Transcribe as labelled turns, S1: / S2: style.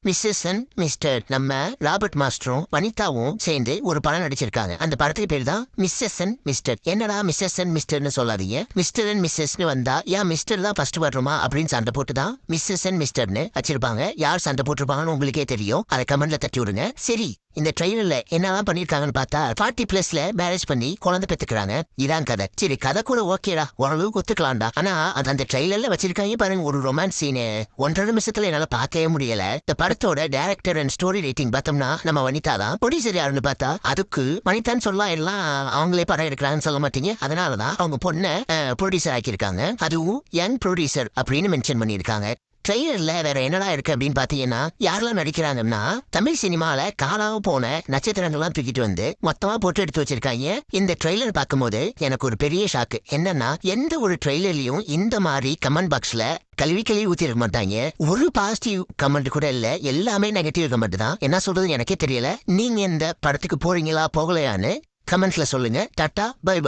S1: Mrs and mister நம்ம Robert மாஸ்டரும் வனிதாவும் சேர்ந்து ஒரு படம் நடிச்சிருக்காங்க. அந்த படத்துக்கு பேர் தான் மிஸ்ஸஸ் அண்ட் மிஸ்டர். என்னடா மிஸ்ஸஸ் அண்ட் மிஸ்டர்னு சொல்லாதீங்க, மிஸ்டர் அண்ட் மிஸ்ஸஸ்னு வந்தா ஏன் மிஸ்டர் தான் ஃபர்ஸ்ட் வரணுமா அப்படின்னு சண்டை போட்டு தான் மிஸ்ஸஸ் அண்ட் மிஸ்டர்னு வச்சிருப்பாங்க. யார் சண்டை போட்டிருப்பாங்கன்னு உங்களுக்கே தெரியும், அதை கமெண்ட்ல தட்டி விடுங்க. சரி, இந்த ட்ரெயிலர்ல என்னதான் பண்ணிருக்காங்கன்னு பார்த்தா 40+ மேரேஜ் பண்ணி குழந்தை பெத்துக்கிறாங்க. இதான் கதை. சரி, கதை கூட ஓகேடா, ஓரளவுக்கு ஒத்துக்கலாம்டா. ஆனா அது அந்த ட்ரெயிலர்ல வச்சிருக்காங்க பாருங்க, ஒரு ரொமான்ஸ் சீனு 1.5 நிமிஷத்துல என்னால பார்க்கவே முடியல. இந்த படத்தோட டைரக்டர் அண்ட் ஸ்டோரி ரைட்டிங் பார்த்தோம்னா நம்ம வனிதா தான். ப்ரொடியூசர் யாருன்னு பார்த்தா அதுக்கு வனிதான்னு சொல்லலாம், எல்லாம் அவங்களே படம் எடுக்கிறாங்கன்னு சொல்ல மாட்டீங்க. அதனாலதான் அவங்க பொண்ணை ப்ரொடியூசர் ஆக்கியிருக்காங்க. அதுவும் யங் ப்ரொடியூசர் அப்படின்னு மென்ஷன் பண்ணியிருக்காங்க. ட்ரெய்லர்ல வேற என்னடா இருக்கு அப்படின்னு பாத்தீங்கன்னா, யாரெல்லாம் நடிக்கிறாங்கன்னா தமிழ் சினிமால காணாம போன நட்சத்திரங்கள்லாம் தூக்கிட்டு வந்து மொத்தமா போட்டு எடுத்து வச்சிருக்காங்க. இந்த ட்ரெய்லர் பார்க்கும்போது எனக்கு ஒரு பெரிய ஷாக்கு என்னன்னா, எந்த ஒரு ட்ரெய்லர்லயும் இந்த மாதிரி கமெண்ட் பாக்ஸ்ல கழுவி ஊத்திருக்க மாட்டாங்க. ஒரு பாசிட்டிவ் கமெண்ட் கூட இல்ல, எல்லாமே நெகட்டிவ் கமெண்ட் தான். என்ன சொல்றது எனக்கே தெரியல. நீங்க இந்த படத்துக்கு போறீங்களா போகலையான்னு கமெண்ட்ல சொல்லுங்க. Tata, bye by.